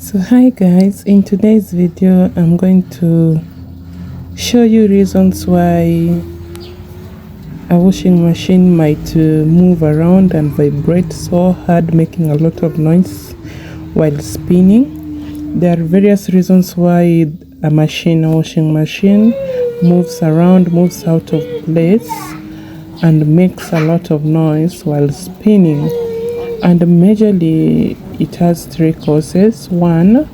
So hi guys, in today's video I'm going to show you reasons why a washing machine might move around and vibrate so hard, making a lot of noise while spinning. There are various reasons why a washing machine moves around, moves out of place and makes a lot of noise while spinning. And majorly it has three causes. One,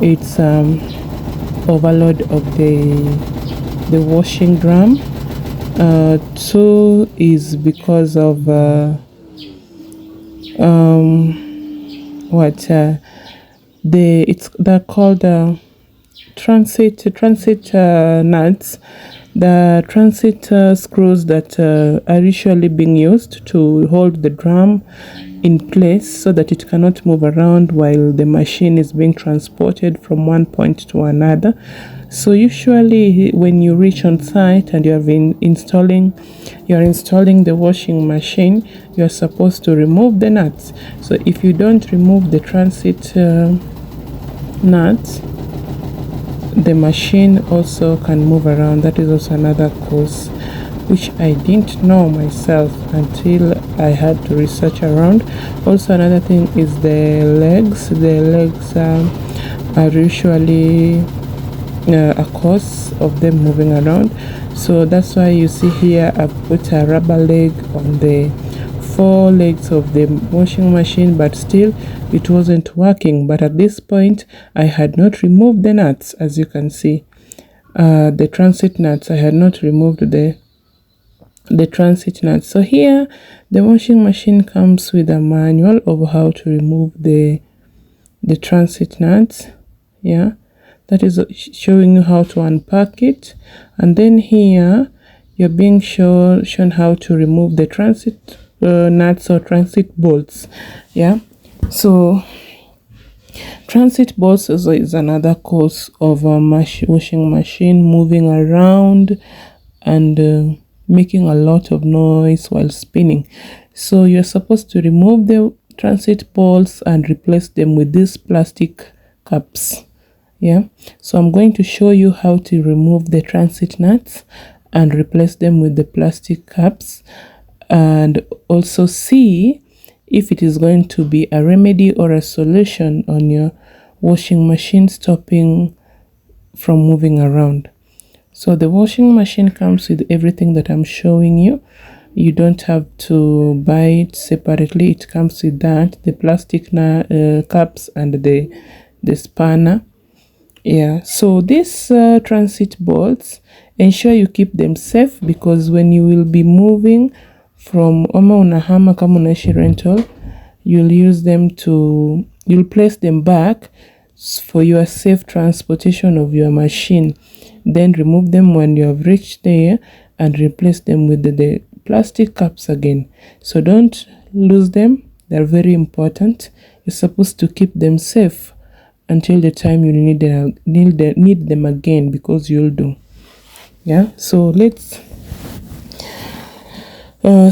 it's overload of the washing drum. Two is because of they're called transit nuts. The transit screws that are usually being used to hold the drum in place so that it cannot move around while the machine is being transported from one point to another. So usually when you reach on site and you're installing the washing machine, you're supposed to remove the nuts. So if you don't remove the transit nuts, the machine also can move around. That is also another cause, which I didn't know myself until I had to research around. Also another thing is the legs. The legs are usually a cause of them moving around. So that's why you see here I've put a rubber leg on the four legs of the washing machine, but still it wasn't working. But at this point I had not removed the nuts. As you can see, the transit nuts, I had not removed the transit nuts. So here the washing machine comes with a manual of how to remove the transit nuts. Yeah, that is showing you how to unpack it. And then here you're being shown how to remove the transit nuts or transit bolts. Yeah, so transit bolts is another cause of a washing machine moving around and making a lot of noise while spinning. So you're supposed to remove the transit bolts and replace them with these plastic caps. Yeah, so I'm going to show you how to remove the transit nuts and replace them with the plastic caps, and also see if it is going to be a remedy or a solution on your washing machine stopping from moving around. So the washing machine comes with everything that I'm showing you. You don't have to buy it separately. It comes with that, the plastic caps and the spanner. Yeah, so these transit bolts, ensure you keep them safe, because when you will be moving from unahama kama unaishi rental, you'll place them back for your safe transportation of your machine. Then remove them when you have reached there and replace them with the plastic caps again. So don't lose them. They're very important. You're supposed to keep them safe until the time you need them again, because you'll do. Yeah, so let's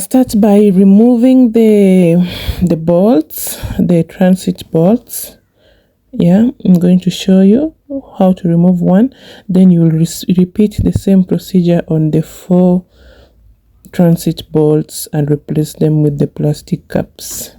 start by removing the bolts, the transit bolts. Yeah, I'm going to show you how to remove one. Then you will repeat the same procedure on the four transit bolts and replace them with the plastic caps.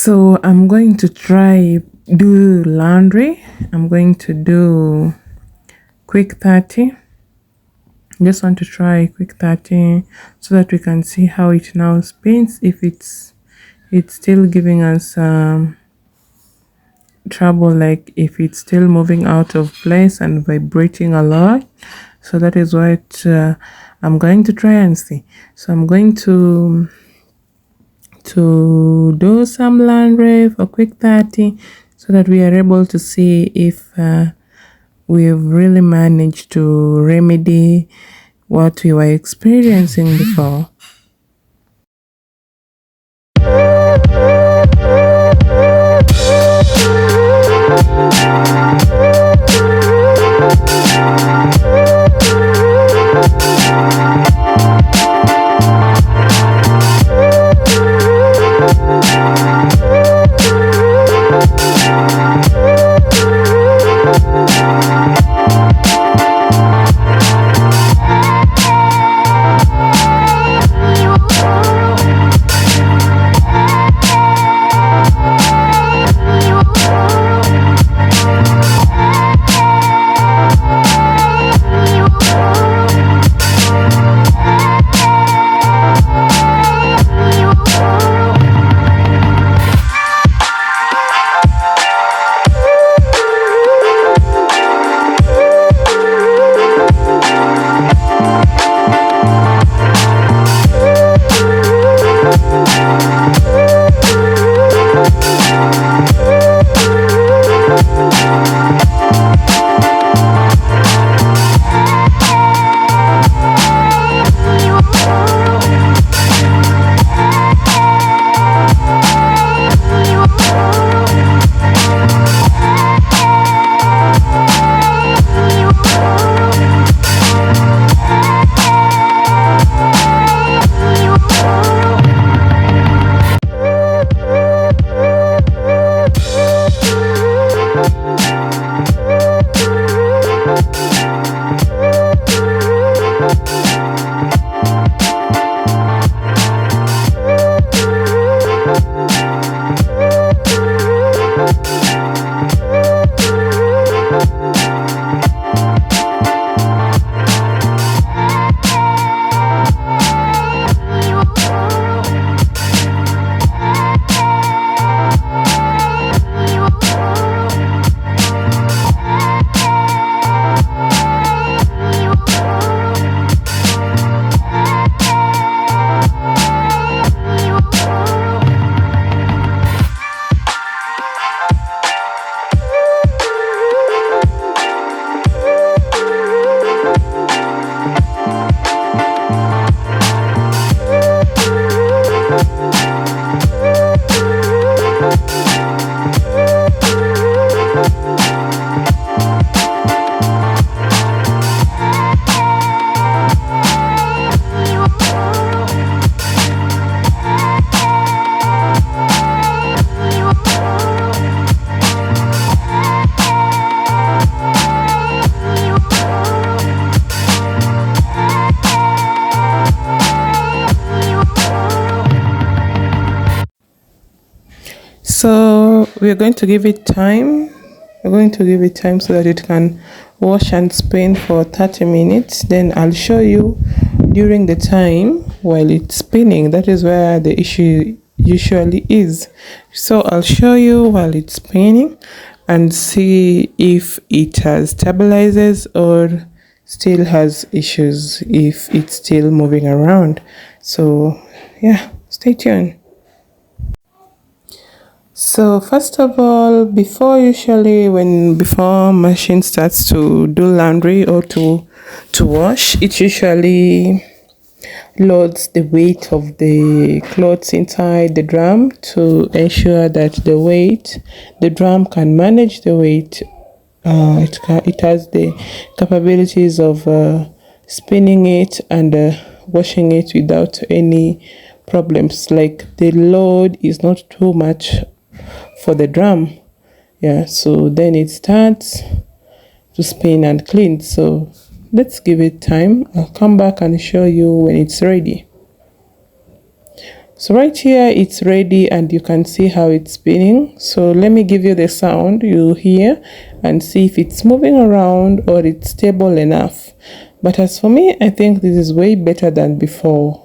So I'm going to try do laundry. I'm going to do quick 30. Just want to try quick 30 so that we can see how it now spins, if it's still giving us trouble, like if it's still moving out of place and vibrating a lot. So that is what I'm going to try and see. So I'm going to do some laundry for quick 30 so that we are able to see if we've really managed to remedy what we were experiencing before. So we're going to give it time. We're going to give it time so that it can wash and spin for 30 minutes. Then I'll show you during the time while it's spinning. That is where the issue usually is. So I'll show you while it's spinning and see if it has stabilizes or still has issues, if it's still moving around. So yeah, stay tuned. So first of all, before machine starts to do laundry or to wash, it usually loads the weight of the clothes inside the drum to ensure that the drum can manage the weight. It has the capabilities of spinning it and washing it without any problems. Like the load is not too much for the drum. Yeah, so then it starts to spin and clean. So let's give it time. I'll come back and show you when it's ready. So right here it's ready and you can see how it's spinning. So let me give you the sound you hear and see if it's moving around or it's stable enough. But as for me, I think this is way better than before.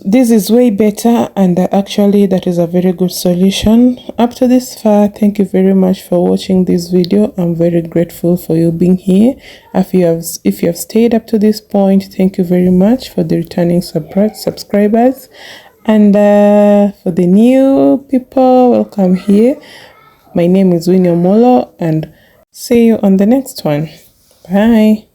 This is way better, and actually that is a very good solution. Up to this far, thank you very much for watching this video. I'm very grateful for you being here. If you have stayed up to this point, thank you very much. For the returning subscribers, and for the new people, welcome here. My name is Winnie Omolo, and see you on the next one. Bye.